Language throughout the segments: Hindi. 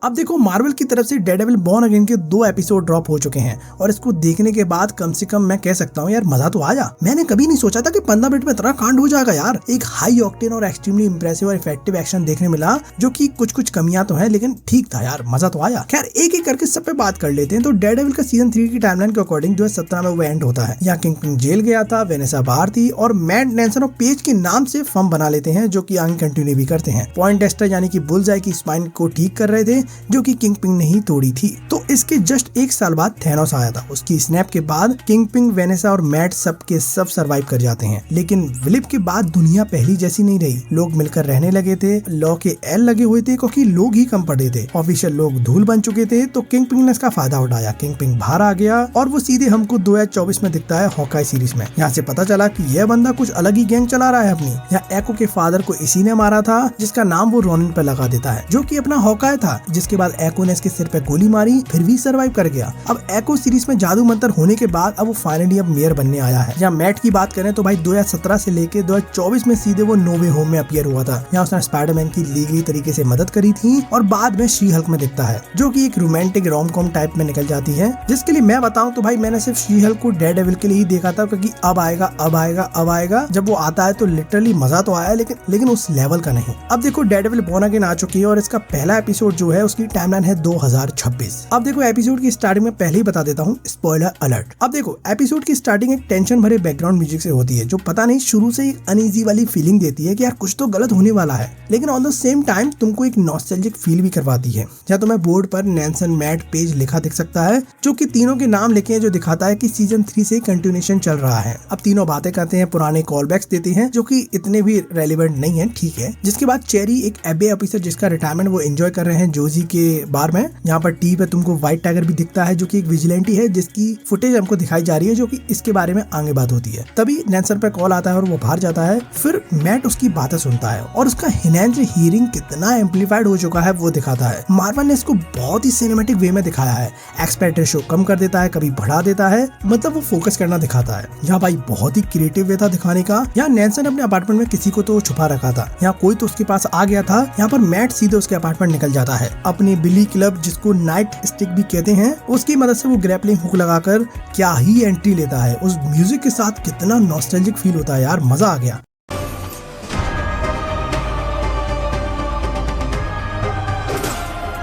अब देखो मार्वल की तरफ से डेयरडेविल बॉर्न अगेन के 2 एपिसोड ड्रॉप हो चुके हैं और इसको देखने के बाद कम से कम मैं कह सकता हूँ यार मजा तो आया। मैंने कभी नहीं सोचा था कि 15 मिनट में इतना कांड हो जाएगा यार। एक हाई ऑक्टेन और एक्सट्रीमली इंप्रेसिव और इफेक्टिव एक्शन देखने मिला, जो कि कुछ कमियां तो है लेकिन ठीक था यार, मजा तो आया। खैर एक एक करके सब पे बात कर लेते हैं। तो डेयरडेविल का सीजन 3 की टाइमलाइन के अकॉर्डिंग 2017 में वो एंड होता है। यहाँ किंगपिन जेल गया था, वेनेसा बाहर थी और मैट नेल्सन और पेज के नाम से फर्म बना लेते हैं, जो कि आगे कंटिन्यू भी करते हैं। पॉइंटडेस्टर यानी कि बुलजाई की स्पाइन को ठीक कर रहे थे, जो कि किंगपिन ने ही तोड़ी थी। तो इसके जस्ट एक साल बाद थैनोस आया था। उसकी स्नैप के बाद किंगपिन, वेनेसा और मैट सब के सब सर्वाइव कर जाते हैं। लेकिन विलिप के बाद दुनिया पहली जैसी नहीं रही। लोग मिलकर रहने लगे थे, लॉ के एल लगे हुए थे क्योंकि लोग ही कम पड़े थे। ऑफिशियल लोग धूल बन चुके थे। तो किंगपिन ने इसका फायदा उठाया। किंगपिन बाहर आ गया और वो सीधे हमको 2024 में दिखता है हॉकाई सीरीज में। यहाँ से पता चला कि यह बंदा कुछ अलग ही गैंग चला रहा है अपनी। यहाँ एको के फादर को इसी ने मारा था, जिसका नाम वो रोनिन पे लगा देता है, जो कि अपना हॉकाई था। जिसके बाद एको ने इसके सिर पे गोली मारी, फिर भी सर्वाइव कर गया। अब एको सीरीज में जादू मंत्र होने के बाद अब वो फाइनली अब मेयर बनने आया है। यहाँ मैट की बात करें तो भाई 2017 से लेके 2024 में सीधे वो नो वे होम में अपीयर हुआ था। यहाँ उसने स्पाइडरमैन की लीगली तरीके से मदद करी थी और बाद में शी हल्क में दिखता है, जो कि एक रोमांटिक रोम कॉम टाइप में निकल जाती है। जिसके लिए मैं बताऊं तो भाई मैंने सिर्फ शी हल्क को डेयरडेविल के लिए ही देखा था, क्योंकि अब आएगा। जब वो आता है तो लिटरली मजा तो आया, लेकिन उस लेवल का नहीं। अब देखो डेयरडेविल बॉर्न अगेन आ चुकी है और इसका पहला एपिसोड जो है उसकी टाइमलाइन है 2026। अब देखो एपिसोड की स्टार्टिंग में पहले ही बता देता हूँ, स्पॉइलर अलर्ट। अब देखो एपिसोड की स्टार्टिंग एक टेंशन भरे बैकग्राउंड म्यूजिक से होती है, जो पता नहीं शुरू से एक अनईजी वाली फीलिंग देती है कि यार कुछ तो गलत होने वाला है, लेकिन ऑन द सेम टाइम तुमको एक नॉस्टैल्जिक फील भी करवाती है। जहाँ तुम्हें बोर्ड पर नेल्सन, मैट, पेज लिखा दिख सकता है, जो कि तीनों के नाम लिखे हैं, जो दिखाता है कि सीजन 3 से कंटिन्यूएशन चल रहा है। अब तीनों बातें करते हैं, पुराने कॉलबैक्स देते हैं, जो कि इतने भी रेलेवेंट नहीं है, ठीक है। जिसके बाद चेरी एक एबे ऑफिसर जिसका रिटायरमेंट वो एंजॉय कर रहे हैं जोजी के बार में। यहाँ पर टी पे तुमको व्हाइट टाइगर भी दिखता है, जो कि एक विजिलेंटी है, जिसकी फुटेज हमको दिखाई जा रही है, जो कि इसके बारे में आगे बात होती है। तभी नेल्सन पे कॉल आता है और वो बाहर जाता है। फिर मैट उसकी बातें सुनता है और उसका हिनेंस हियरिंग कितना एम्पलीफाइड हो चुका है वो दिखाता है। मार्वल ने इसको बहुत ही सिनेमैटिक वे में दिखाया है। एक्सपेक्ट रेशो कम कर देता है, कभी बढ़ा देता है, मतलब वो फोकस करना दिखाता है। यहाँ भाई बहुत ही क्रिएटिव वे था दिखाने का। यहाँ नेल्सन अपने अपार्टमेंट में किसी को तो छुपा रखा था, यहाँ कोई तो उसके पास आ गया था। यहाँ पर मैट सीधे उसके अपार्टमेंट निकल जाता है। अपनी बिली क्लब, जिसको नाइट स्टिक भी कहते हैं, उसकी मदद से वो ग्रैपलिंग हुक लगाकर क्या ही एंट्री लेता है। उस म्यूजिक के साथ कितना नॉस्टैल्जिक फील होता है यार, मजा आ गया।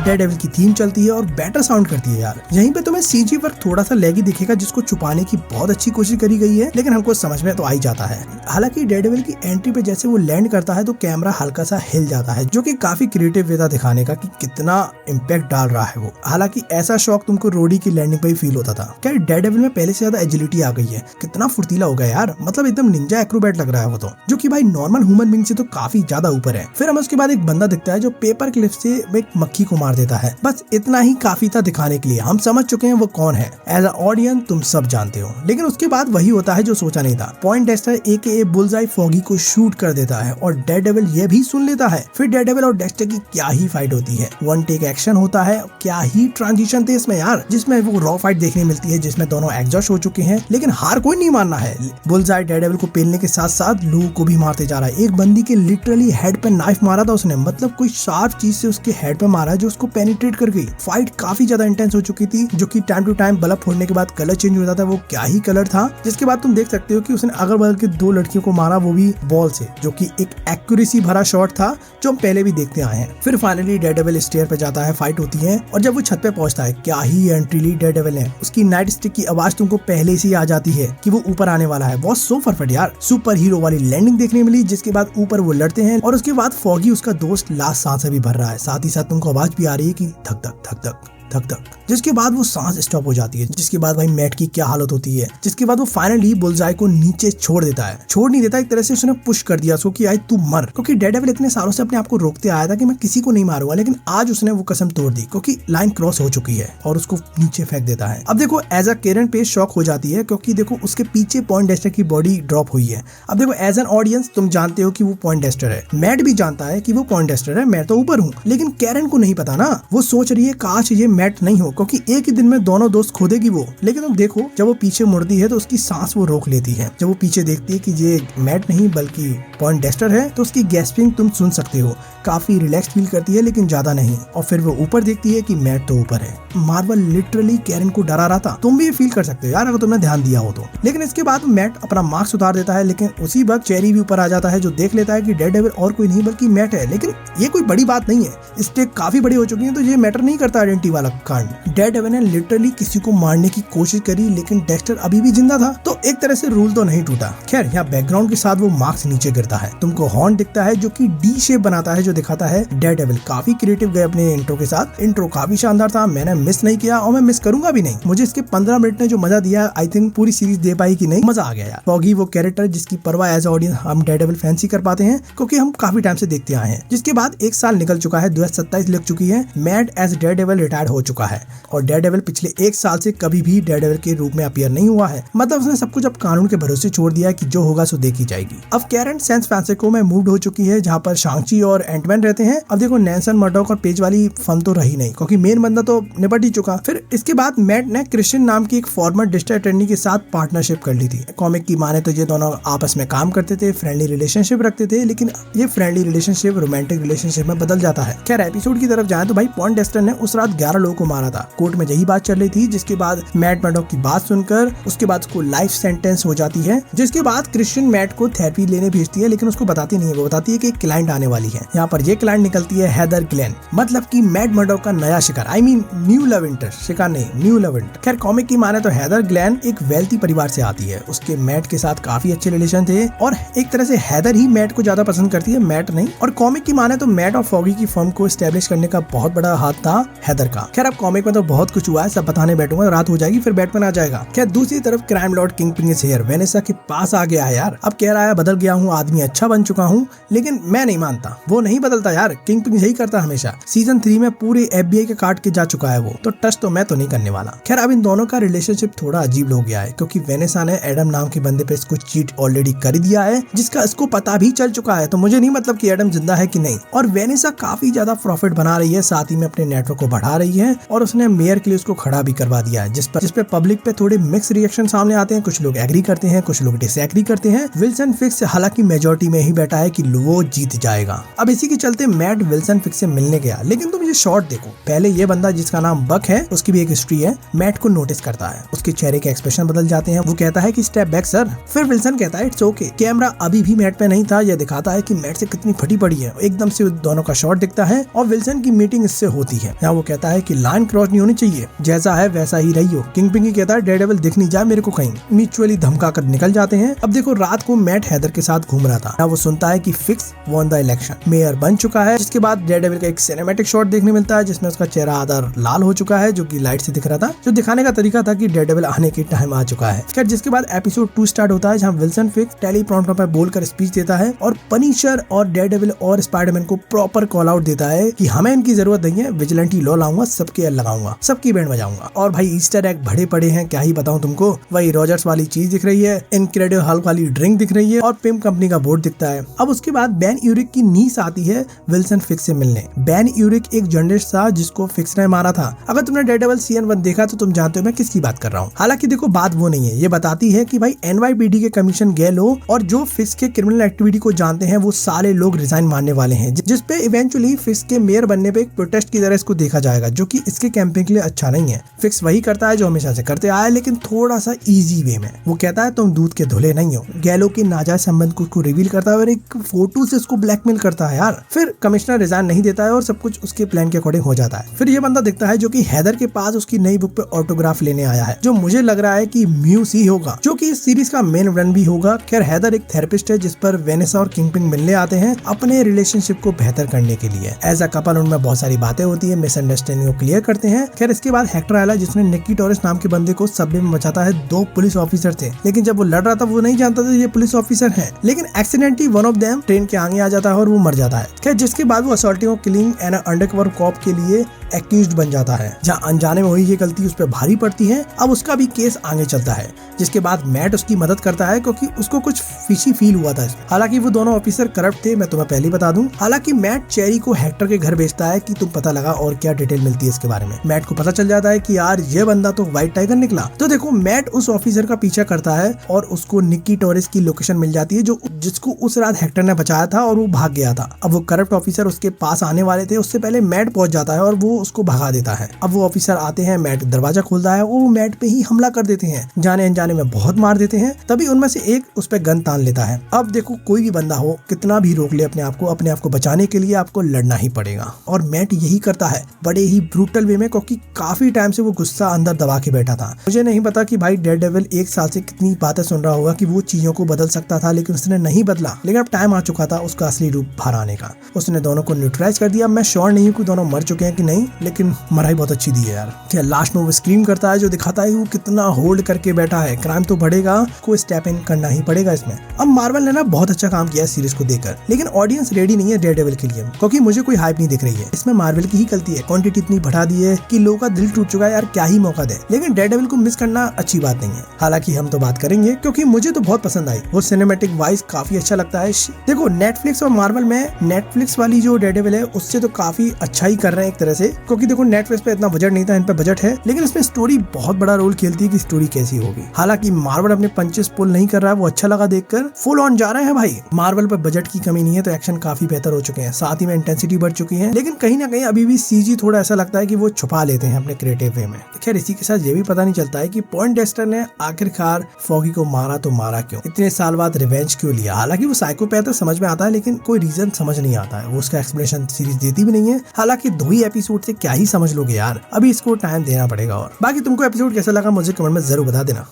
डेयरडेविल की थीम चलती है और बेटर साउंड करती है यार। यहीं पे तुम्हें सीजी वर्क थोड़ा सा लैगी दिखेगा, जिसको छुपाने की बहुत अच्छी कोशिश करी गई है, लेकिन हमको समझ में तो आ ही जाता है। हालांकि डेयरडेविल की एंट्री पे जैसे वो लैंड करता है तो कैमरा हल्का सा हिल जाता है, जो कि काफी क्रिएटिव वे था दिखाने का कि कितना इम्पैक्ट डाल रहा है वो। हालांकि ऐसा शौक तुमको रोडी की लैंडिंग पे ही फील होता था। क्या डेयरडेविल में पहले से ज्यादा एजिलिटी आ गई है, कितना फुर्तीला हो गया यार, मतलब एकदम निंजा एक्रोबैट लग रहा है वो तो, जो कि भाई नॉर्मल ह्यूमन बीइंग से तो काफी ज्यादा ऊपर है। फिर हमें उसके बाद एक बंदा दिखता है जो पेपर क्लिप से एक मक्खी को मार देता है। बस इतना ही काफी था दिखाने के लिए, हम समझ चुके हैं वो कौन है। एज अ ऑडियंस तुम सब जानते हो, लेकिन उसके बाद वही होता है जो सोचा नहीं था। पॉइंटडेस्टर एके बुलजाई फॉगी को शूट कर देता है और डेयरडेविल ये भी सुन लेता है। फिर डेयरडेविल और डेक्स्टर की क्या ही फाइट होती है, वन टेक एक्शन होता है। क्या ही ट्रांजिशन थे इसमें यार, जिसमें वो रॉ फाइट देखने मिलती है, जिसमें दोनों एग्जॉस्ट हो चुके हैं, लेकिन हार कोई नहीं मानना है। बुलजाई डेयरडेविल को पेलने के साथ साथ लोगों को भी मारते जा रहा है। एक बंदी के लिटरली हेड पे नाइफ मारा था उसने, मतलब कोई शार्प चीज से उसके हेड पे मारा जो उसको पेनिट्रेट कर गई। फाइट काफी ज्यादा इंटेंस हो चुकी थी, जो कि टाइम टू टाइम बल्ब फोड़ने के बाद कलर चेंज हो जाता है। वो क्या ही कलर था। जिसके बाद तुम देख सकते हो कि उसने अगल बगल के 2 लड़कियों को मारा, वो भी बॉल से, जो कि एक एक्यूरेसी भरा शॉट था जो हम पहले भी देखते आए हैं। फिर फाइनली डेयरडेविल स्टेयर पे जाता है, फाइट होती है और जब वो छत पे पहुंचता है, क्या ही एंट्री ली डेयरडेविल ने। उसकी नाइट स्टिक की आवाज तुमको पहले से ही आ जाती है कि वो ऊपर आने वाला है। बहुत सो परफेक्ट यार, सुपर हीरो वाली लैंडिंग देखने मिली। जिसके बाद ऊपर वो लड़ते हैं और उसके बाद फॉगी उसका दोस्त लास्ट सांस भी भर रहा है। साथ ही साथ तुमको आवाज भी आ रही है कि धक धक धक धक धक धक, जिसके बाद वो सांस स्टॉप हो जाती है। जिसके बाद भाई मैट की क्या हालत होती है। जिसके बाद वो फाइनली बुलजाई को नीचे छोड़ देता है, छोड़ नहीं देता, एक तरह से उसने पुश कर दिया उसको कि आज तू मर, क्योंकि डेयरडेविल इतने सालों से अपने आप को रोकते आया था कि मैं किसी को नहीं मारूंगा, लेकिन आज उसने वो कसम तोड़ दी क्योंकि लाइन क्रॉस हो चुकी है और उसको नीचे फेंक देता है। अब देखो एज अ केरन पेज शॉक हो जाती है, क्योंकि देखो उसके पीछे पॉइंटडेस्टर की बॉडी ड्रॉप हुई है। अब देखो एज एन ऑडियंस तुम जानते हो कि वो पॉइंटडेस्टर है, मैट भी जानता है कि वो पॉइंटडेस्टर है, मैं तो ऊपर हूँ, लेकिन केरन को नहीं पता ना। वो सोच रही है काश ये मैट नहीं हो, क्योंकि एक ही दिन में दोनों दोस्त खो देगी वो। लेकिन तुम देखो, जब वो पीछे मुड़ती है तो उसकी सांस वो रोक लेती है। जब वो पीछे देखती है कि ये मैट नहीं बल्कि पॉइंटडेक्स्टर है, तो उसकी गैस्पिंग तुम सुन सकते हो। काफी रिलैक्स फील करती है लेकिन ज्यादा नहीं। और फिर वो ऊपर देखती है कि मैट तो ऊपर है। मार्वल लिटरली कैरन को डरा रहा था। तुम भी ये फील कर सकते हो यार, अगर तुमने ध्यान दिया हो तो। लेकिन इसके बाद मैट अपना मास्क उतार देता है, लेकिन उसी वक्त चेरी भी ऊपर आ जाता है, जो देख लेता है कि डेयरडेविल और कोई नहीं बल्कि मैट है। लेकिन ये कोई बड़ी बात नहीं है, स्टेक काफी बड़ी हो चुकी है, तो ये मैटर नहीं करता आइडेंटिटी वाला कांड। डेयरडेविल ने लिटरली किसी को मारने की कोशिश करी, लेकिन डेक्स्टर अभी भी जिंदा था, तो एक तरह से रूल तो नहीं टूटा। खैर, यहाँ बैकग्राउंड के साथ वो मास्क नीचे गिरता है, तुमको हॉर्न दिखता है जो कि डी शेप बनाता है, जो दिखाता है डेयरडेविल। काफी क्रिएटिव गए अपने इंट्रो के साथ। इंट्रो काफी शानदार था, मैंने मिस नहीं किया और मैं मिस करूंगा भी नहीं। मुझे इसके 15 मिनट ने जो मजा दिया, आई थिंक पूरी सीरीज दे पाई कि नहीं। मजा आ गया यार। फॉगी वो कैरेक्टर जिसकी परवाह एज ऑडियंस हम डेयरडेविल फैंसी कर पाते हैं, क्योंकि हम काफी टाइम से देखते आए हैं। जिसके बाद एक साल निकल चुका है, 2027 लग चुकी है। मैट एज डेयरडेविल रिटायर्ड हो चुका है और डेयरडेविल पिछले एक साल से कभी भी डेयरडेविल के रूप में अपीयर नहीं हुआ है। मतलब उसने सब कुछ अब कानून के भरोसे छोड़ दिया है कि जो होगा सो देखी जाएगी। अब कैरन सैन फ्रांसिस्को में मूव हो चुकी है, जहाँ पर शांग-ची और एंटमैन रहते हैं। अब देखो, नैन्सन मर्डॉक और पेज वाली फन तो रही नहीं, क्योंकि मेन बंदा तो निपट ही चुका। फिर इसके बाद मैट ने क्रिश्चियन नाम की एक फॉर्मर डिस्ट्रिक्ट अटॉर्नी के साथ पार्टनरशिप कर ली थी। कॉमिक की माने तो ये दोनों आपस में काम करते थे, फ्रेंडली रिलेशनशिप रखते थे, लेकिन ये फ्रेंडली रिलेशनशिप रोमांटिक रिलेशनशिप में बदल जाता है। खैर, एपिसोड की तरफ जाए तो भाई पॉइंटडेक्स्टर ने उस रात 11 लोगों को मारा था। कोर्ट में यही बात चल रही थी, जिसके बाद मैट मर्डॉक की बात सुनकर उसके बाद उसको लाइफ सेंटेंस हो जाती है। जिसके बाद क्रिश्चियन मैट को थेरेपी लेने भेजती है, लेकिन उसको बताती नहीं है। वो बताती है कि एक क्लाइंट आने वाली है। यहाँ पर ये क्लाइंट निकलती है हेदर ग्लेन, मतलब कि मैट मर्डॉक का नया शिकार, I mean new love interest. शिकार नहीं, न्यू लव इंटरेस्ट। खैर, कॉमिक की माने तो हेदर ग्लेन एक वेल्थी परिवार से आती है। उसके मैट के साथ काफी अच्छे रिलेशन थे और एक तरह से हेदर ही मैट को ज्यादा पसंद करती है, मैट नहीं। और कॉमिक की माने तो मैट और फॉगी की फर्म को एस्टेब्लिश करने का बहुत बड़ा हाथ था हेदर का। खैर, अब कॉमिक में तो बहुत कुछ हुआ है, सब बताने बैठूंगा, रात हो जाएगी, फिर बैटमैन आ जाएगा। खैर, दूसरी तरफ crime Lord kingpin is here Vanessa के पास आ गया है यार। अब कह रहा है बदल गया हूँ, आदमी अच्छा बन चुका हूँ, लेकिन मैं नहीं मानता। वो नहीं बदलता यार, किंगपिन यही करता हमेशा। सीजन 3 में पूरे FBI के काट के जा चुका है वो, तो टच तो मैं तो नहीं करने वाला। खैर, अब इन दोनों का रिलेशनशिप थोड़ा अजीब हो गया है, क्योंकि वेनेसा ने एडम नाम के बंदे पे इसको चीट ऑलरेडी कर दिया है, जिसका इसको पता भी चल चुका है। तो मुझे नहीं मतलब कि एडम जिंदा है कि नहीं। और वेनेसा काफी ज्यादा प्रॉफिट बना रही है, साथ ही में अपने नेटवर्क को बढ़ा रही है, और उसने मेयर के लिए उसको खड़ा भी करवा दिया है, जिस पे पब्लिक पे थोड़े मिक्स रिएक्शन सामने आते हैं। कुछ लोग एग्री करते हैं, कुछ लोग डिसएग्री करते हैं। विल्सन फिक्स हालांकि मेजोरिटी में ही बैठा है कि वो जीत जाएगा। अब इसी के चलते मैट विल्सन फिक्स से मिलने गया, लेकिन तुम ये शॉट देखो। पहले ये बंदा जिसका नाम बक है, उसकी भी एक हिस्ट्री है, मैट को नोटिस करता है। उसके चेहरे के एक्सप्रेशन बदल जाते हैं। वो कहता है कि स्टेप बैक सर। फिर विल्सन कहता है इट्स ओके। कैमरा अभी भी मैट पे नहीं था, यह दिखाता है कि मैट से कितनी फटी पड़ी है। एकदम से दोनों का शॉट दिखता है और विल्सन की मीटिंग इससे होती है। यहाँ वो कहता है कि लाइन क्रॉस नहीं होनी चाहिए, जैसा है वैसा ही रही हो। किंगपिन कहता है डेयरडेविल दिख नहीं जाए मेरे को कहीं। म्यूचुअली धमका कर निकल जाते हैं। अब देखो, रात को मैट हेदर के साथ घूम रहा था। वो सुनता है कि fix won the election, mayor बन चुका है। जिसके बाद डेयरडेविल का एक सिनेमैटिक शॉट देखने मिलता है, जिसमें उसका चेहरा आधा लाल हो चुका है, जो कि लाइट से दिख रहा था, जो दिखाने का तरीका था कि डेयरडेविल आने के टाइम आ चुका है। खैर, जिसके बाद एपिसोड 2 स्टार्ट होता है, जहाँ विल्सन फिक्स टेलीप्रॉम्प्टर पर बोलकर स्पीच देता है और पनिशर और डेयरडेविल और स्पाइडरमैन को प्रॉपर कॉल आउट देता है कि हमें इनकी जरूरत नहीं है, विजिलेंटी लॉ लाऊंगा, सबके एल लगाऊंगा, सबकी बैंड बजाऊंगा। और भाई ईस्टर एग भरे पड़े हैं, क्या ही बताऊं तुमको। वही रॉजर्स वाली चीज दिख रही है, इनक्रेडिबल हल्क वाली ड्रिंक दिख रही है और पिम कंपनी का बोर्ड दिखता है। अब उसके बाद बेन यूरिक की नीस आती है विल्सन फिक्स से मिलने। बेन यूरिक एक जर्नलिस्ट था जिसको फिक्स ने मारा था। अगर तुमने डेयरडेविल सीजन 1 देखा तो तुम जानते हो मैं किसकी बात कर रहा हूँ। हालांकि देखो, बात वो नहीं है, ये बताती है कि भाई NYPD के कमीशन गए लोग और जो फिक्स के क्रिमिनल एक्टिविटी को जानते हैं, वो सारे लोग रिजाइन मारने वाले हैं, जिसपे इवेंचुअली फिक्स के मेयर बनने पे एक प्रोटेस्ट की तरह इसको देखा जाएगा, जो कि इसके कैंपेन के लिए अच्छा नहीं है। फिक्स वही करता है जो हमेशा से करते आया है, लेकिन थोड़ा सा इजी वे में। वो कहता है तुम दूध के धुले नहीं हो। गैलो के नाजायज संबंध को उसको रिवील करता है और एक फोटो से उसको ब्लैकमेल करता है यार। फिर कमिश्नर रिजाइन नहीं देता है और सब कुछ उसके प्लान के अकॉर्डिंग हो जाता है। फिर ये बंदा दिखता है जो कि हेदर के पास उसकी नई बुक पे ऑटोग्राफ लेने आया है, जो मुझे लग रहा है कि म्यूस ही होगा, जो कि इस सीरीज का मेन विलन भी होगा। खैर, हेदर एक थेरेपिस्ट है जिस पर वेनेसा और किंगपिन मिलने आते हैं अपने रिलेशनशिप को बेहतर करने के लिए। एज अ कपल उनमें बहुत सारी बातें होती है, मिसअंडरस्टैंडिंग को क्लियर करते हैं। खैर, इसके बाद हेक्टर आयला, जिसने निक्की टॉरेस नाम के बंदे को सबवे में बचाता है। 2 पुलिस ऑफिसर थे, लेकिन जब वो लड़ रहा था वो नहीं जानता था ये पुलिस ऑफिसर है, लेकिन accidentally one of them train के आगे आ जाता है और वो मर जाता है। खैर, जिसके बाद वो असॉल्टिंग और किलिंग एंड अंडरकवर कॉप के लिए एक्यूज्ड बन जाता है, जहाँ अनजाने में हुई ये गलती उस पर भारी पड़ती है। अब उसका भी केस आगे चलता है, जिसके बाद मैट उसकी मदद करता है क्योंकि उसको कुछ फिशी फील हुआ था इसमें। हालांकि वो दोनों ऑफिसर करप्ट थे, मैं तुम्हें पहले ही बता दूं। हालांकि मैट चेरी को हेक्टर के घर भेजता है कि तुम पता लगा और क्या डिटेल मिलती है इसके बारे में। मैट को पता चल जाता है कि यार ये बंदा तो व्हाइट टाइगर निकला। तो देखो मैट उस ऑफिसर का पीछा करता है और उसको निक्की टोरेस की लोकेशन मिल जाती है, जो जिसको उस रात हेक्टर ने बचाया था और वो भाग गया था। अब वो करप्ट ऑफिसर उसके पास आने वाले थे, उससे पहले मैट पहुंच जाता है और वो उसको भगा देता है। अब वो ऑफिसर आते हैं, मैट दरवाजा खोलता है, वो मैट पे ही हमला कर देते हैं, जाने अनजाने में बहुत मार देते हैं। तभी उनमें से एक उस पे गन तान लेता है। अब देखो कोई भी बंदा हो, कितना भी रोक ले अपने आप को बचाने के लिए आपको लड़ना ही पड़ेगा, और मैट यही करता है बड़े ही ब्रूटल वे में, क्योंकि काफी टाइम से वो गुस्सा अंदर दबा के बैठा था। मुझे नहीं पता कि भाई डेयरडेविल 1 साल से कितनी बातें सुन रहा होगा कि वो चीजों को बदल सकता था, लेकिन उसने नहीं बदला। लेकिन अब टाइम आ चुका था उसका असली रूप बाहर आने का। उसने दोनों को न्यूट्रलाइज कर दिया। मैं श्योर नहीं हूँ कि दोनों मर चुके हैं कि नहीं, लेकिन मराई बहुत अच्छी दी है यार। क्या लास्ट में वो स्क्रीम करता है, जो दिखाता है वो कितना होल्ड करके बैठा है। क्राइम तो बढ़ेगा, को स्टेप इन करना ही पड़ेगा इसमें। अब मार्वल ने ना बहुत अच्छा काम किया है सीरीज को देखकर, लेकिन ऑडियंस रेडी नहीं है डेयरडेविल के लिए, क्योंकि मुझे कोई हाइप नहीं दिख रही है। इसमें मार्वल की ही गलती है, क्वांटिटी इतनी बढ़ा दी है कि लोगों का दिल टूट चुका है यार, क्या ही मौका दे। लेकिन डेयरडेविल को मिस करना अच्छी बात नहीं है। हालांकि हम तो बात करेंगे, क्योंकि मुझे तो बहुत पसंद आई। वो सिनेमैटिक वाइज काफी अच्छा लगता है। देखो नेटफ्लिक्स और मार्वल में, नेटफ्लिक्स वाली जो डेयरडेविल है उससे तो काफी अच्छा ही कर रहे हैं एक तरह से, क्योंकि देखो नेटफ्लिक्स पे इतना बजट नहीं था, इन पे बजट है, लेकिन इसमें स्टोरी बहुत बड़ा रोल खेलती है कि स्टोरी कैसी होगी। हालांकि मार्वल अपने पंचेस पुल नहीं कर रहा है, वो अच्छा लगा देखकर। फुल ऑन जा रहे हैं भाई। मार्वल पर बजट की कमी नहीं है, तो एक्शन काफी बेहतर हो चुके हैं, साथ ही में इंटेंसिटी बढ़ चुकी है। लेकिन कहीं ना कहीं अभी भी सीजी थोड़ा ऐसा लगता है कि वो छुपा लेते हैं अपने क्रिएटिव वे में। खैर इसी के साथ ये भी पता नहीं चलता है कि पॉइंटडेस्टर ने आखिरकार फॉगी को मारा तो मारा क्यों, इतने साल बाद रिवेंज क्यों लिया। हालांकि वो साइकोपैथ है, समझ में आता है, लेकिन कोई रीजन समझ नहीं आता है। वो उसका एक्सप्लेनेशन सीरीज देती भी नहीं है। हालांकि 2 ही एपिसोड से क्या ही समझ लोगे यार, अभी इसको टाइम देना पड़ेगा। और बाकी तुमको एपिसोड कैसा लगा मुझे कमेंट में जरूर बता देना।